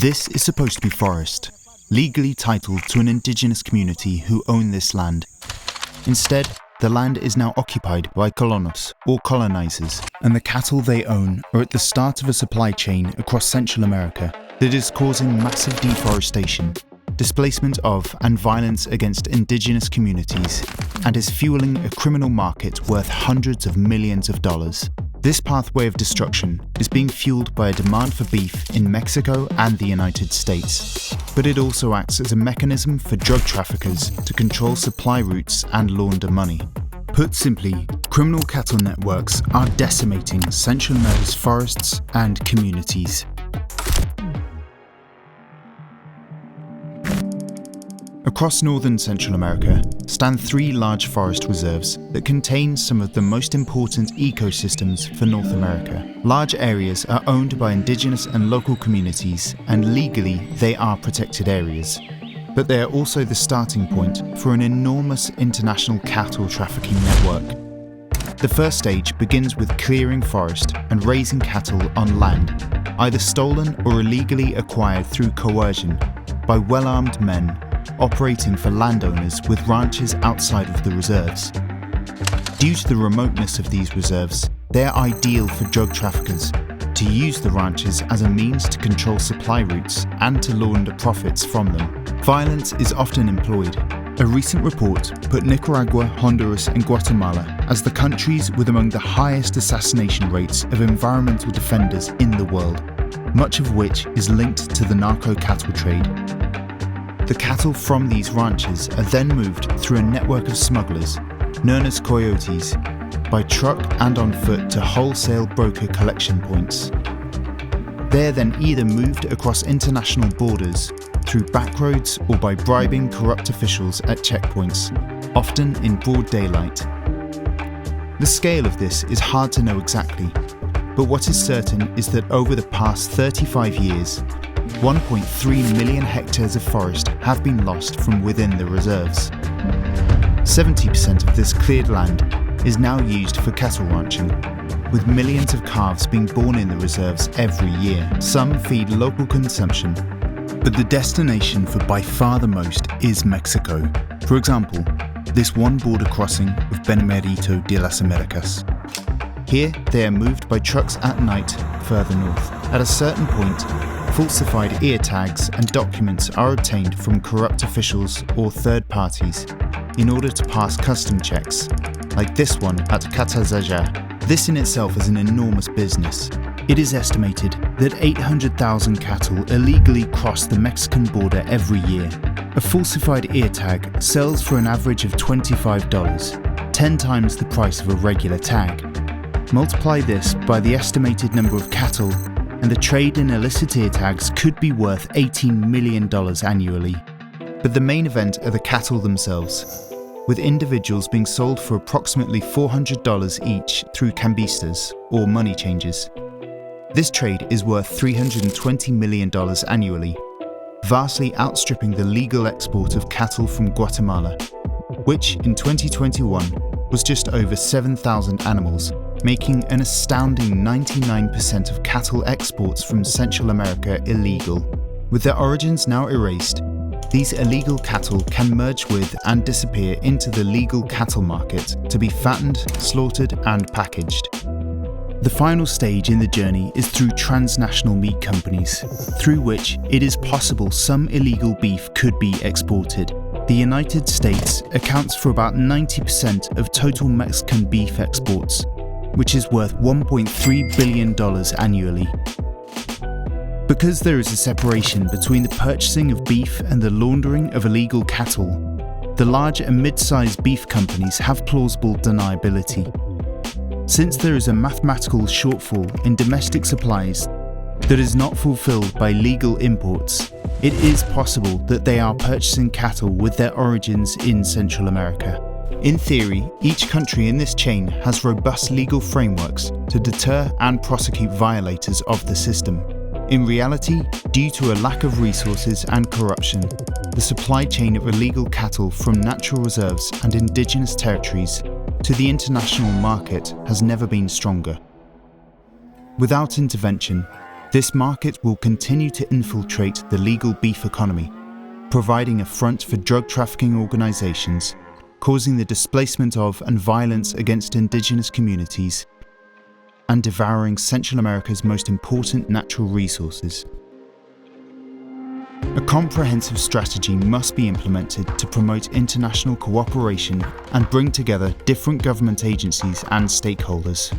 This is supposed to be forest, legally titled to an indigenous community who own this land. Instead, the land is now occupied by colonos, or colonizers, and the cattle they own are at the start of a supply chain across Central America that is causing massive deforestation, displacement of and violence against indigenous communities, and is fueling a criminal market worth hundreds of millions of dollars. This pathway of destruction is being fueled by a demand for beef in Mexico and the United States, but it also acts as a mechanism for drug traffickers to control supply routes and launder money. Put simply, criminal cattle networks are decimating Central America's forests and communities. Across northern Central America stand three large forest reserves that contain some of the most important ecosystems for North America. Large areas are owned by indigenous and local communities, and legally they are protected areas. But they are also the starting point for an enormous international cattle trafficking network. The first stage begins with clearing forest and raising cattle on land, either stolen or illegally acquired through coercion by well-armed men operating for landowners with ranches outside of the reserves. Due to the remoteness of these reserves, they are ideal for drug traffickers to use the ranches as a means to control supply routes and to launder profits from them. Violence is often employed. A recent report put Nicaragua, Honduras and Guatemala as the countries with among the highest assassination rates of environmental defenders in the world, much of which is linked to the Narco-Cattle trade. The cattle from these ranches are then moved through a network of smugglers, known as coyotes, by truck and on foot to wholesale broker collection points. They are then either moved across international borders, through back roads, or by bribing corrupt officials at checkpoints, often in broad daylight. The scale of this is hard to know exactly, but what is certain is that over the past 35 years, 1.3 million hectares of forest have been lost from within the reserves. 70% of this cleared land is now used for cattle ranching, with millions of calves being born in the reserves every year. Some feed local consumption, but the destination for by far the most is Mexico. For example, this one border crossing of Benemérito de las Américas. Here, they are moved by trucks at night further north. At a certain point, falsified ear tags and documents are obtained from corrupt officials or third parties in order to pass custom checks, like this one at Catazaja. This in itself is an enormous business. It is estimated that 800,000 cattle illegally cross the Mexican border every year. A falsified ear tag sells for an average of $25, 10 times the price of a regular tag. Multiply this by the estimated number of cattle, and the trade in illicit ear tags could be worth $18 million annually. But the main event are the cattle themselves, with individuals being sold for approximately $400 each through cambistas, or money changers. This trade is worth $320 million annually, vastly outstripping the legal export of cattle from Guatemala, which in 2021 was just over 7,000 animals, making an astounding 99% of cattle exports from Central America illegal. With their origins now erased, these illegal cattle can merge with and disappear into the legal cattle market to be fattened, slaughtered and packaged. The final stage in the journey is through transnational meat companies, through which it is possible some illegal beef could be exported. The United States accounts for about 90% of total Mexican beef exports, which is worth $1.3 billion annually. Because there is a separation between the purchasing of beef and the laundering of illegal cattle, the large and mid-sized beef companies have plausible deniability. Since there is a mathematical shortfall in domestic supplies that is not fulfilled by legal imports, it is possible that they are purchasing cattle with their origins in Central America. In theory, each country in this chain has robust legal frameworks to deter and prosecute violators of the system. In reality, due to a lack of resources and corruption, the supply chain of illegal cattle from natural reserves and indigenous territories to the international market has never been stronger. Without intervention, This market will continue to infiltrate the legal beef economy, providing a front for drug trafficking organizations, causing the displacement of and violence against indigenous communities, and devouring Central America's most important natural resources. A comprehensive strategy must be implemented to promote international cooperation and bring together different government agencies and stakeholders.